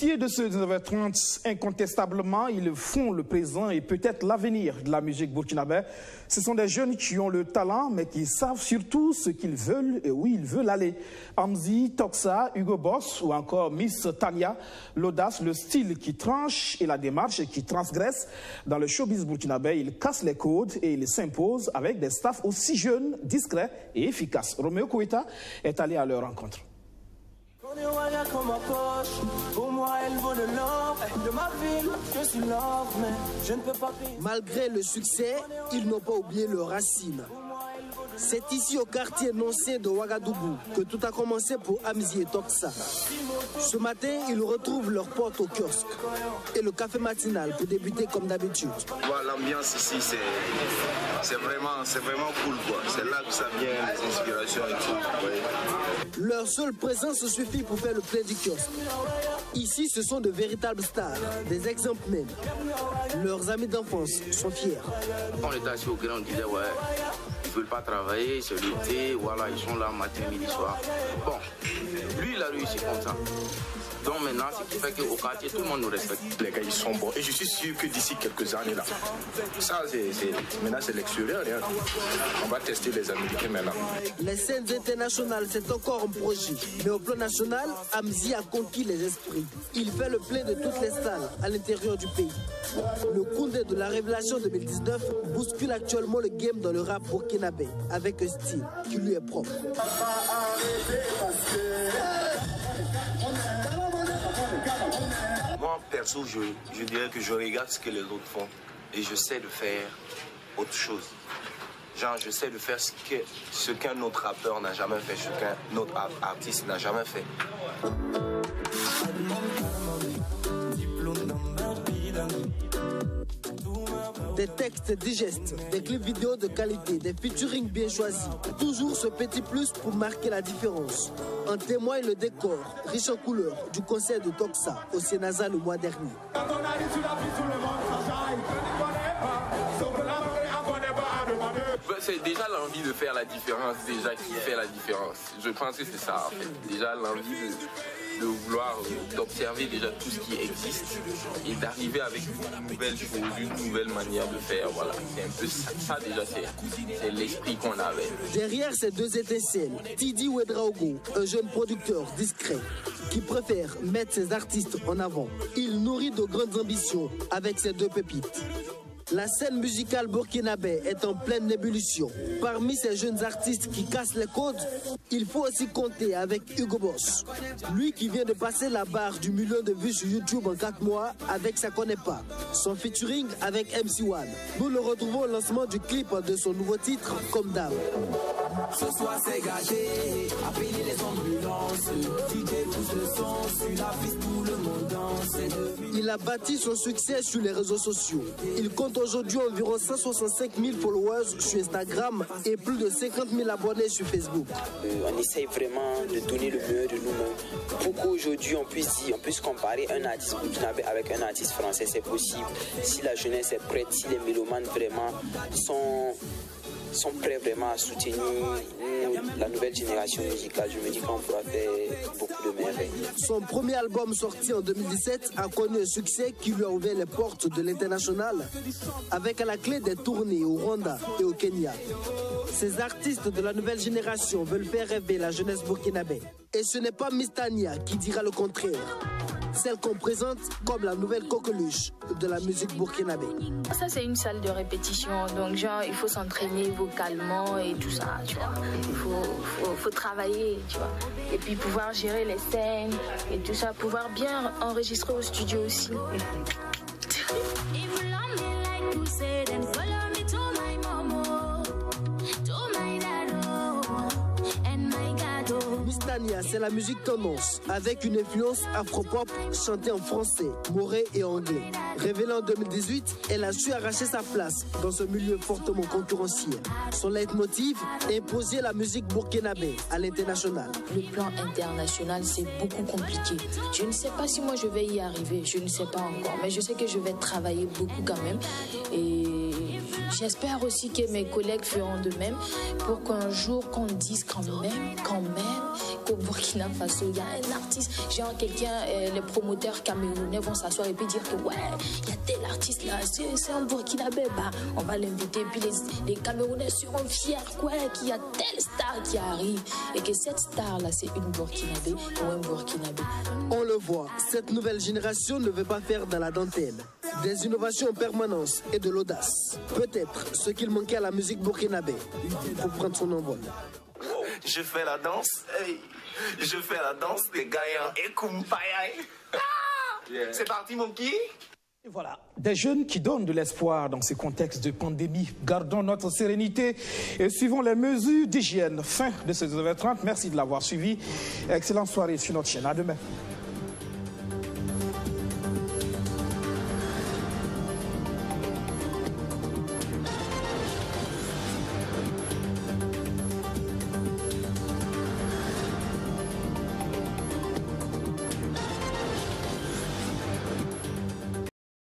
dossier de ce 19h30, incontestablement, ils font le présent et peut-être l'avenir de la musique burkinabé. Ce sont des jeunes qui ont le talent, mais qui savent surtout ce qu'ils veulent et où ils veulent aller. Amzi, Toxa, Hugo Boss ou encore Miss Tania, l'audace, le style qui tranche et la démarche qui transgresse. Dans le showbiz burkinabé, ils cassent les codes et ils s'imposent avec des staffs aussi jeunes, discrets et efficaces. Roméo Koïta est allé à leur rencontre. Malgré le succès, ils n'ont pas oublié leurs racines. C'est ici au quartier noncé de Ouagadougou que tout a commencé pour Amzi et Toxa. Ce matin, ils retrouvent leur pote au kiosque et le café matinal pour débuter comme d'habitude. L'ambiance ici, c'est vraiment cool, quoi. C'est là que ça vient, les inspirations et tout. Ouais. Leur seule présence suffit pour faire le plein du kiosque. Ici, ce sont de véritables stars, des exemples même. Leurs amis d'enfance sont fiers. Quand on était assis au gré, on disait, ouais, ils ne veulent pas travailler, c'est l'été, voilà, ils sont là matin, midi, soir. Bon, lui, il a réussi comme ça. Donc maintenant, ce qui fait qu'au quartier, tout le monde nous respecte. Les gars, ils sont bons. Et je suis sûr que d'ici quelques années, là, ça, maintenant, c'est l'extérieur. Hein. On va tester les Américains maintenant. Les scènes internationales, c'est encore un projet. Mais au plan national, Amzi a conquis les esprits. Il fait le plein de toutes les salles à l'intérieur du pays. Le Koundé de la Révélation 2019 bouscule actuellement le game dans le rap burkinabé avec un style qui lui est propre. Moi, perso, je dirais que je regarde ce que les autres font et j'essaie de faire autre chose. Genre, j'essaie de faire ce qu'un autre rappeur n'a jamais fait, ce qu'un autre artiste n'a jamais fait. Des textes digestes, des clips vidéo de qualité, des featuring bien choisis. Toujours ce petit plus pour marquer la différence. En témoigne le décor, riche en couleurs, du concert de Toxa au Sénasa le mois dernier. C'est déjà l'envie de faire la différence, déjà qui fait la différence. Je pense que c'est ça en fait. Déjà l'envie de vouloir d'observer déjà tout ce qui existe et d'arriver avec une nouvelle chose, une nouvelle manière de faire. Voilà, c'est un peu ça déjà, c'est l'esprit qu'on avait. Derrière ces deux étincelles, Tidi Ouedraogo, un jeune producteur discret qui préfère mettre ses artistes en avant. Il nourrit de grandes ambitions avec ses deux pépites. La scène musicale burkinabé est en pleine ébullition. Parmi ces jeunes artistes qui cassent les codes, il faut aussi compter avec Hugo Boss. Lui qui vient de passer la barre du million de vues sur YouTube en 4 mois avec Ça Connaît Pas. Son featuring avec MC1. Nous le retrouvons au lancement du clip de son nouveau titre, Comme Dame. Ce soir c'est gâté, appelez les ambulances, DJ pousse le son, sur la piste tout le monde danse. Il a bâti son succès sur les réseaux sociaux. Il compte aujourd'hui environ 165 000 followers sur Instagram et plus de 50 000 abonnés sur Facebook. On essaye vraiment de donner le meilleur de nous-mêmes. Pour qu'aujourd'hui on puisse comparer un artiste burkinabé avec un artiste français, c'est possible. Si la jeunesse est prête, si les mélomanes vraiment sont prêts vraiment à soutenir la nouvelle génération musicale, je me dis qu'on pourra faire beaucoup de merveilles. Son premier album sorti en 2017 a connu un succès qui lui a ouvert les portes de l'international avec à la clé des tournées au Rwanda et au Kenya. Ces artistes de la nouvelle génération veulent faire rêver la jeunesse burkinabé. Et ce n'est pas Miss Tania qui dira le contraire. Celle qu'on présente comme la nouvelle coqueluche de la musique burkinabé. Ça c'est une salle de répétition, donc genre il faut s'entraîner vocalement et tout ça, tu vois. Il faut travailler, tu vois. Et puis pouvoir gérer les scènes et tout ça, pouvoir bien enregistrer au studio aussi. Miss Tania, c'est la musique tendance, avec une influence afro-pop chantée en français, moré et anglais. Révélée en 2018, elle a su arracher sa place dans ce milieu fortement concurrentiel. Son leitmotiv, imposer la musique burkinabé à l'international. Le plan international, c'est beaucoup compliqué. Je ne sais pas si moi je vais y arriver, je ne sais pas encore, mais je sais que je vais travailler beaucoup quand même et j'espère aussi que mes collègues feront de même pour qu'un jour qu'on dise quand même, qu'au Burkina Faso, il y a un artiste, genre quelqu'un, les promoteurs camerounais vont s'asseoir et puis dire que ouais, il y a tel artiste là, c'est un Burkinabé, bah, on va l'inviter, puis les Camerounais seront fiers, quoi, qu'il y a telle star qui arrive, et que cette star là, c'est une Burkinabé ou un Burkinabé. On le voit, cette nouvelle génération ne veut pas faire dans la dentelle. Des innovations en permanence et de l'audace. Peut-être ce qu'il manquait à la musique burkinabé pour prendre son envol. Je fais la danse, hey. Je fais la danse des gaillants et Kumpaya. C'est parti, mon qui? Et voilà, des jeunes qui donnent de l'espoir dans ces contextes de pandémie. Gardons notre sérénité et suivons les mesures d'hygiène. Fin de ces 9h30. Merci de l'avoir suivi. Excellente soirée sur notre chaîne. À demain.